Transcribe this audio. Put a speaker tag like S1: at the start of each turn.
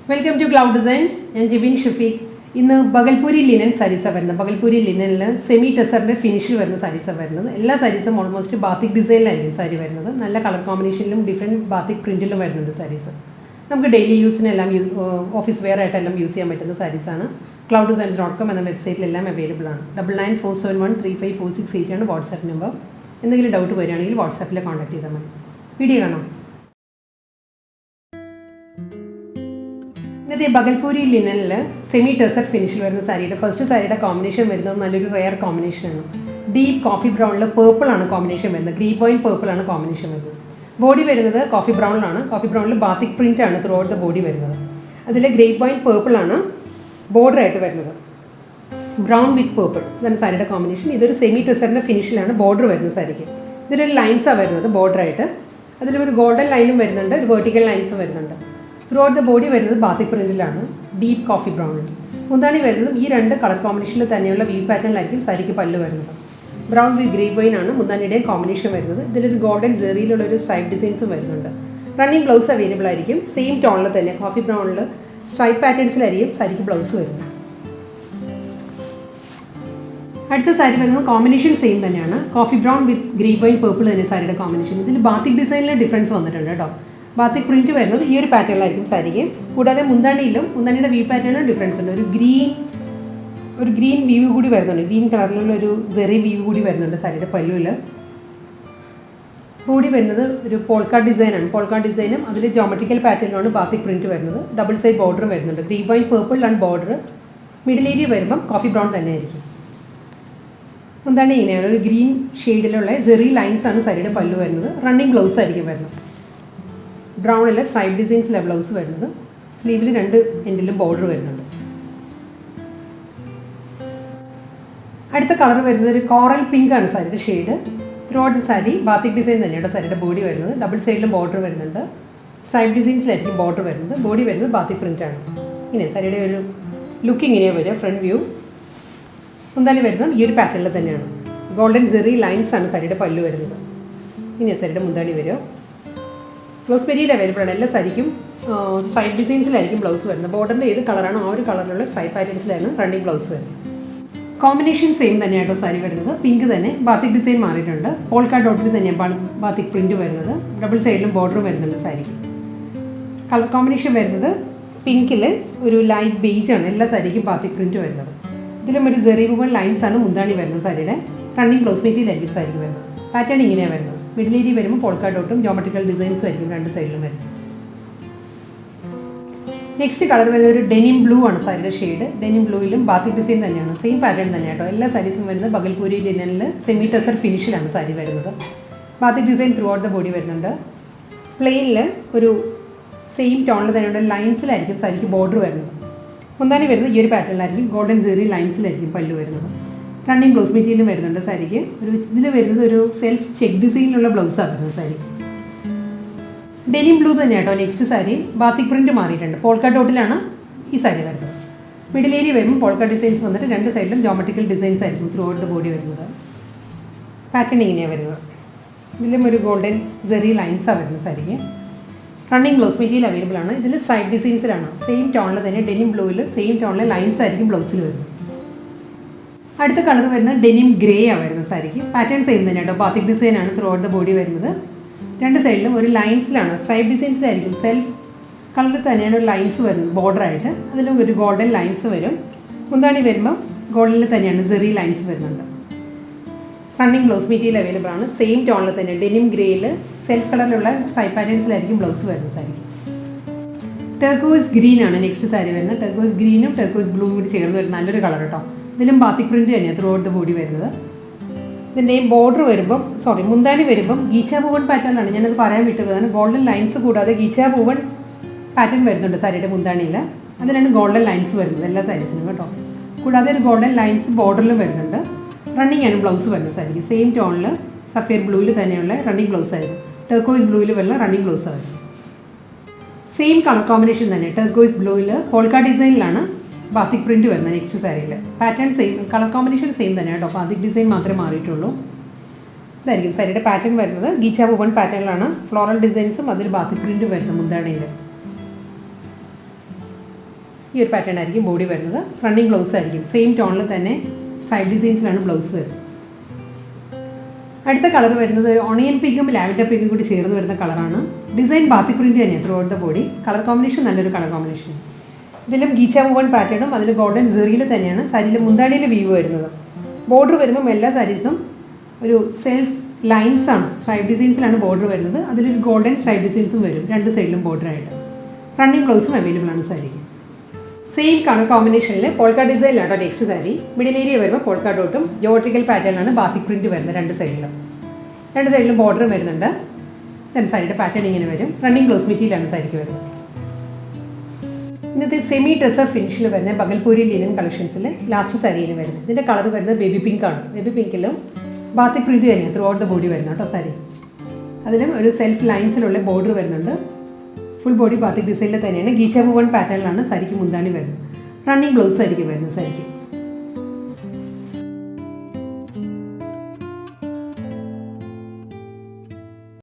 S1: Welcome to Cloud Designs. I am Jibin Shafiq. In the Bagalpuri Linen sarees are the Bagalpuri Linen semi-tussar finish sarees are all sarees are almost Bathik design line saree varnathu nalla color combination different Bathik print ilum varunnu sarees namukku daily use nu ellam office wear aayittu ellam use cheyan pattuna sarees aanu clouddesigns.com എന്ന വെബ്സൈറ്റിൽ എല്ലാം available ആണ് 9947135468 ആണ് WhatsApp number എന്തെങ്കിലും doubt വരികയാണെങ്കിൽ വാട്സാപ്പിൽ contact ചെയ്താൽ മതി വീഡിയോ കാണാം ഇന്നത്തെ ബഗൽപൂരി ലിനനിൽ സെമി ടെസർ ഫിനിഷിൽ വരുന്ന സാരിയുടെ ഫസ്റ്റ് സാരിയുടെ കോമ്പിനേഷൻ വരുന്നത് നല്ലൊരു റെയർ കോമ്പിനേഷനാണ് ഡീപ്പ് കോഫി ബ്രൗണിൽ പേർപ്പിൾ ആണ് കോമ്പിനേഷൻ വരുന്നത് ഗ്രീൻ പോയിന്റ് പേർപ്പിൾ ആണ് കോമ്പിനേഷൻ വരുന്നത് ബോഡി വരുന്നത് കോഫി ബ്രൗണിലാണ് കോഫി ബ്രൗണിൽ ബാത്തിക് പ്രിന്റ് ആണ് ത്രൂ ഔട്ട് ദ ബോഡി വരുന്നത് അതിൽ ഗ്രേ പോയിന്റ് പേർപ്പിൾ ആണ് ബോർഡർ ആയിട്ട് വരുന്നത് ബ്രൗൺ വിത്ത് പേർപ്പിൾ ഇതാണ് സാരിയുടെ കോമ്പിനേഷൻ ഇതൊരു സെമി ടെസറിൻ്റെ ഫിനിഷിലാണ് ബോർഡർ വരുന്നത് സാരിക്ക് ഇതിലൊരു ലൈൻസാണ് വരുന്നത് ബോർഡറായിട്ട് അതിലൊരു ഗോൾഡൻ ലൈനും വരുന്നുണ്ട് ഒരു വെർട്ടിക്കൽ ലൈൻസും വരുന്നുണ്ട് ത്രൂ ഔട്ട് ദ ബോഡി വരുന്നത് ബാത്തിക് പ്രിന്റിലാണ് ഡീപ്പ് കോഫി ബ്രൗണിൽ മുന്താണി വരുന്നതും ഈ രണ്ട് കളർ കോമ്പിനേഷനിൽ തന്നെയുള്ള വീവ് പാറ്റേണിലായിരിക്കും സാരിക്ക് പല്ല് വരുന്നത് ബ്രൗൺ വിത്ത് ഗ്രേ വൈൻ ആണ് മുന്താണിയുടെയും കോമ്പിനേഷൻ വരുന്നത് ഇതിലൊരു ഗോൾഡൻ ജെറിയിലുള്ളൊരു സ്ട്രൈപ്പ് ഡിസൈൻസും വരുന്നുണ്ട് റണ്ണിങ് ബ്ലൗസ് അവൈലബിൾ ആയിരിക്കും സെയിം ടോണിൽ തന്നെ കോഫി ബ്രൗണിൽ സ്ട്രൈപ്പ് പാറ്റേൺസിലായിരിക്കും സാരിക്ക് ബ്ലൗസ് വരുന്നത് അടുത്ത സാരി വരുന്നത് കോമ്പിനേഷൻ സെയിം തന്നെയാണ് കോഫി ബ്രൗൺ വിത്ത് ഗ്രേ വൈൻ പേർപ്പിൾ തന്നെ സാരിയുടെ കോമ്പിനേഷൻ ഇതിൽ ബാത്തിക് ഡിസൈനിൽ ഡിഫറൻസ് വന്നിട്ടുണ്ട് കേട്ടോ ബാത്തിക് പ്രിന്റ് വരുന്നത് ഈ ഒരു പാറ്റേണിലായിരിക്കും സാരിക്ക് കൂടാതെ മുന്താണിയുടെ വീവ് പാറ്റേണിലും ഡിഫറൻസ് ഉണ്ട് ഒരു ഗ്രീൻ വീവ് കൂടി വരുന്നുണ്ട് ഗ്രീൻ കളറിലുള്ള ഒരു ജെറി വീവ് കൂടി വരുന്നുണ്ട് സാരിയുടെ പല്ലുവിൽ ബോഡി വരുന്നത് ഒരു പോൾക്കാ ഡിസൈനാണ് പോൾക്കാ ഡിസൈനും അതിൽ ജോമെട്രിക്കൽ പാറ്റേണിലാണ് ബാത്തിക് പ്രിന്റ് വരുന്നത് ഡബിൾ സൈഡ് ബോർഡർ വരുന്നുണ്ട് ഗ്രീൻ പോയിന്റ് പേർപ്പിളിലാണ് ബോർഡർ മിഡിൽ ഏരിയ വരുമ്പം കോഫി ബ്രൗൺ തന്നെയായിരിക്കും മുന്താണി ഇങ്ങനെയാണ് ഒരു ഗ്രീൻ ഷെയ്ഡിലുള്ള ജെറി ലൈൻസ് ആണ് സാരിയുടെ പല്ലു വരുന്നത് റണ്ണിങ് ബ്ലൗസ് ആയിരിക്കും വരുന്നത് ബ്രൗണിൽ സ്ട്രൈപ്പ് ഡിസൈൻസിലെ ബ്ലൗസ് വരുന്നത് സ്ലീവിൽ രണ്ട് എൻഡിലും ബോർഡർ വരുന്നുണ്ട് അടുത്ത കളർ വരുന്നത് ഒരു കോറൽ പിങ്ക് ആണ് സാരിയുടെ shade through out sari batik design തന്നെയാണ് സാരിയുടെ ബോഡി വരുന്നത് ഡബിൾ സൈഡിലും ബോർഡർ വരുന്നുണ്ട് സ്ട്രൈപ്പ് ഡിസൈൻസിലായിരിക്കും ബോർഡർ വരുന്നത് ബോഡി വരുന്നത് ബാത്തിക് പ്രിൻ്റാണ് ഇങ്ങനെ സാരിയുടെ ഒരു ലുക്ക് ഇങ്ങനെയാണ് വരിക ഫ്രണ്ട് വ്യൂ മുന്താണി വരുന്നത് ഈ ഒരു പാറ്റേണിൽ തന്നെയാണ് ഗോൾഡൻ ജെറി ലൈൻസ് ആണ് സാരിയുടെ പല്ലു വരുന്നത് ഇങ്ങനെ സാരിയുടെ മുന്താണി വരിക ബ്ലൗസ് മെറ്റീരിയൽ അവൈലബിൾ ആണ് എല്ലാ സാരിക്കും സ്ട്രൈപ്പ് ഡിസൈൻസിലായിരിക്കും ബ്ലൗസ് വരുന്നത് ബോർഡറിൻ്റെ ഏത് കളറാണോ ആ ഒരു കളറിലുള്ള സ്ട്രൈപ്പ് പാറ്റേൺസിലാണ് റണ്ണിങ് ബ്ലൗസ് വരുന്നത് കോമ്പിനേഷൻ സെയിം തന്നെയായിട്ടോ സാരി വരുന്നത് പിങ്ക് തന്നെ ബാത്തിക് ഡിസൈൻ മാറിയിട്ടുണ്ട് പോൾക്കാ ഡോട്ടിൽ തന്നെയാണ് ബാത്തിക് പ്രിന്റ് വരുന്നത് ഡബിൾ സൈഡിലും ബോർഡർ വരുന്നുണ്ട് സാരിക്ക് കളർ കോമ്പിനേഷൻ വരുന്നത് പിങ്കിൽ ഒരു ലൈറ്റ് ബേജ് ആണ് എല്ലാ സാരിക്കും ബാത്തിക് പ്രിന്റ് വരുന്നത് ഇതിലും ഒരു ജെറി വുമൺ ലൈൻസ് ആണ് മുന്താണി വരുന്നത് സാരിയുടെ റണ്ണിങ് ബ്ലൗസ് മെറ്റീരിയൽ ആയിരിക്കും സാരിക്ക് വരുന്നത് പാറ്റേൺ ഇങ്ങനെയാണ് വരുന്നത് മിഡിൽ ഏരിയ വരുമ്പോൾ പോൾക്കാ ഡോട്ടും ജോമെട്രിക്കൽ ഡിസൈൻസും ആയിരിക്കും രണ്ട് സൈഡിലും വരും നെക്സ്റ്റ് കളർ വരുന്നത് ഒരു ഡെനിം ബ്ലൂ ആണ് സാരിയുടെ ഷെയ്ഡ് ഡെനിം ബ്ലൂയിലും ബാത്തിക് ഡിസൈൻ തന്നെയാണ് സെയിം പാറ്റേൺ തന്നെയാണ് കേട്ടോ എല്ലാ സാരീസും വരുന്നത് ബഗൽപൂരി ലിനനിൽ സെമി ടെസർ ഫിനിഷിലാണ് സാരി വരുന്നത് batik design through out the body വരുന്നുണ്ട് പ്ലെയിനിൽ ഒരു സെയിം ടോണിൽ തന്നെയുള്ള ലൈൻസിലായിരിക്കും സാരിക്ക് ബോർഡർ വരുന്നത് മുന്താണി വരുന്നത് ഈ ഒരു പാറ്റേണിലായിരിക്കും ഗോൾഡൻ ജെറി ലൈൻസിലായിരിക്കും പല്ലു വരുന്നത് റണ്ണിങ് ബ്ലൗസ് മെറ്റീരിയലും വരുന്നുണ്ട് സാരിക്ക് ഇതിൽ വരുന്നത് ഒരു സെൽഫ് ചെക്ക് ഡിസൈനിലുള്ള ബ്ലൗസാണ് വരുന്നത് സാരി ഡെനിം ബ്ലൂ തന്നെ കേട്ടോ നെക്സ്റ്റ് സാരി ബാത്തിക് പ്രിന്റ് മാറിയിട്ടുണ്ട് പോൾക്കാ ഡോട്ടിലാണ് ഈ സാരി വരുന്നത് മിഡിൽ ഏരിയ വരുമ്പോൾ പോൾക്കാ ഡിസൈൻസ് വന്നിട്ട് രണ്ട് സൈഡിലും ജോമെട്രിക്കൽ ഡിസൈൻസ് ആയിരിക്കും ത്രൂ ഔട്ട് ദ ബോഡി വരുന്നത് പാറ്റേൺ ഇങ്ങനെയാണ് വരുന്നത് ഇതിലും ഒരു ഗോൾഡൻ ജെറി ലൈൻസാണ് വരുന്നത് സാരിക്ക് റണ്ണിങ് ബ്ലൗസ് മെറ്റീരിയൽ അവൈലബിൾ ആണ് ഇതിൽ സ്ട്രൈപ്പ് ഡിസൈൻസിലാണ് സെയിം ടോണിൽ തന്നെ ഡെനിം ബ്ലൂവിൽ സെയിം ടോണിലെ ലൈൻസ് ആയിരിക്കും ബ്ലൗസിൽ വരുന്നത് അടുത്ത കളർ വരുന്നത് ഡെനിം ഗ്രേ ആണ് വരുന്നത് സാരിക്ക് പാറ്റേൺ സെയിം തന്നെ കേട്ടോ ബാത്തിക് ഡിസൈനാണ് ത്രൂ ഔട്ട് ദ ബോഡി വരുന്നത് രണ്ട് സൈഡിലും ഒരു ലൈൻസിലാണ് സ്ട്രൈപ്പ് ഡിസൈൻസിലായിരിക്കും സെൽഫ് കളറിൽ തന്നെയാണ് ഒരു ലൈൻസ് വരുന്നത് ബോർഡറായിട്ട് അതിലും ഒരു ഗോൾഡൻ ലൈൻസ് വരും മുന്താണി വരുമ്പോൾ ഗോൾഡനിൽ തന്നെയാണ് ജെറി ലൈൻസ് വരുന്നുണ്ട് റണ്ണിങ് ബ്ലൗസ് മെറ്റീരിയൽ അവൈലബിൾ ആണ് സെയിം ടോണിൽ തന്നെ ഡെനിം ഗ്രേയിൽ സെൽഫ് കളറിലുള്ള സ്ട്രൈപ്പ് പാറ്റേൺസിലായിരിക്കും ബ്ലൗസ് വരുന്നത് സാരിക്ക് ടെർക്കോയ്സ് ഗ്രീൻ ആണ് നെക്സ്റ്റ് സാരി വരുന്നത് ടെർക്കോയ്സ് ഗ്രീനും ടെർക്കോയ്സ് ബ്ലൂവും കൂടി ചേർന്ന് വരുന്ന നല്ലൊരു കളർ കേട്ടോ ഇതിലും ബാത്തിക് പ്രിന്റ് തന്നെയാണ് ത്രൂ ഔട്ട് ദ ബോഡി വരുന്നത് ഇതിൻ്റെ ബോർഡർ വരുമ്പം മുന്താണി വരുമ്പം ഗീച്ചാ പൂവൺ പാറ്റേണിലാണ് ഞാനത് പറയാൻ വിട്ടുപോയതാണ് ഗോൾഡൻ ലൈൻസ് കൂടാതെ ഗീച്ചാ പൂവൺ പാറ്റേൺ വരുന്നുണ്ട് സാരിയുടെ മുന്താണിയിൽ അതിലാണ് ഗോൾഡൻ ലൈൻസ് വരുന്നത് എല്ലാ സാരീസിനും കേട്ടോ കൂടാതെ ഒരു ഗോൾഡൻ ലൈൻസ് ബോർഡറിലും വരുന്നുണ്ട് റണ്ണിങ് ആണ് ബ്ലൗസ് വരുന്നത് സാരിക്ക് സെയിം ടോണിൽ സഫേർ ബ്ലൂവിൽ തന്നെയുള്ള റണ്ണിങ് ബ്ലൗസ് ആയിരുന്നു ടെർക്കോയ്സ് ബ്ലൂവിൽ വരുന്ന റണ്ണിങ് ബ്ലൗസ് ആയിരുന്നു സെയിം കളർ കോമ്പിനേഷൻ തന്നെ ടെർക്കോയ്സ് ബ്ലൂവിൽ പോൾക്കാ ഡിസൈനിലാണ് ബാത്തിക് പ്രിന്റ് വരുന്നത് നെക്സ്റ്റ് സാരിയിൽ pattern same colour combination same തന്നെ കേട്ടോ ബാത്തിക് ഡിസൈൻ മാത്രമേ മാറിയിട്ടുള്ളൂ ഇതായിരിക്കും സാരിയുടെ പാറ്റേൺ വരുന്നത് ഗീച്ചാ പൂവൺ പാറ്റേണിലാണ് ഫ്ലോറൽ ഡിസൈൻസും അതിൽ ബാത്തിക് പ്രിന്റ് വരുന്നത് മുന്താണിയിൽ ഈ ഒരു പാറ്റേൺ ആയിരിക്കും ബോഡി വരുന്നത്. റണ്ണിങ് ബ്ലൗസ് ആയിരിക്കും. സെയിം ടോണിൽ തന്നെ സ്ട്രൈപ്പ് ഡിസൈൻസിലാണ് ബ്ലൗസ് വരുന്നത്. അടുത്ത കളർ വരുന്നത് ഒരു ഓണിയൻ പിങ്കും ലാവൻഡർ പിങ്കും കൂടി ചേർന്ന് വരുന്ന കളറാണ്. ഡിസൈൻ ബാത്തിക് പ്രിൻറ്റ് തന്നെയാണ് through out the body. Colour combination നല്ലൊരു കളർ കോമ്പിനേഷൻ. ഇതിലും ഗീച്ച വുവൺ പാറ്റേണും അതിൽ ഗോൾഡൻ സെറിയിൽ തന്നെയാണ് സാരിയിൽ മുന്താടിയിൽ വീവ് വരുന്നത്. ബോർഡർ വരുമ്പം എല്ലാ സാരീസും ഒരു സെൽഫ് ലൈൻസ് ആണ്. സ്ട്രൈപ്പ് ഡിസൈൻസിലാണ് ബോർഡർ വരുന്നത്. അതിലൊരു ഗോൾഡൻ സ്ട്രൈപ്പ് ഡിസൈൻസും വരും രണ്ട് സൈഡിലും ബോർഡറായിട്ട്. റണ്ണിങ് ബ്ലൗസും അവൈലബിൾ ആണ് സാരിക്ക്. സെയിം കളർ കോമ്പിനേഷനിൽ പോൾക്കാ ഡിസൈനിലാണ് നെക്സ്റ്റ് സാരി. മിഡിൽ ഏരിയ വരുമ്പോൾ പോൾക്കാ ഡോട്ടും ജോട്രിക്കൽ പാറ്റേണിലാണ് ബാത്തിക് പ്രിൻറ്റ് വരുന്നത്. രണ്ട് സൈഡിലും ബോർഡറും വരുന്നുണ്ട്. ദെൻ സാരിയുടെ പാറ്റേൺ ഇങ്ങനെ വരും. റണ്ണിങ് ബ്ലൗസ് മെറ്റീരിയലാണ് സാരിക്ക് വരുന്നത്. ഇന്നത്തെ സെമി ടെസർ ഫിനിഷിൽ വരുന്ന ബഗൽപൂരി ലിനൻ കളക്ഷൻസിൽ ലാസ്റ്റ് സാരിയിൽ വരുന്നത്. ഇതിൻ്റെ കളർ വരുന്നത് ബേബി പിങ്ക് ആണ്. ബേബി പിങ്കിലും ബാത്തിക് പ്രിൻറ്റ് തന്നെയാണ് ത്രൂ ഔട്ട് ദ ബോഡി വരുന്നത് കേട്ടോ സാരി. അതിലും ഒരു സെൽഫ് ലൈൻസിലുള്ള ബോർഡർ വരുന്നുണ്ട്. ഫുൾ ബോഡി ബാത്തിക് ഡിസൈനിൽ തന്നെയാണ്. ഗീച്ച വുവൺ പാറ്റേണിലാണ് സാരിക്ക് മുന്താണി വരുന്നത്. റണ്ണിങ് ബ്ലൗസ് ആയിരിക്കും വരുന്നത് സാരിക്ക്.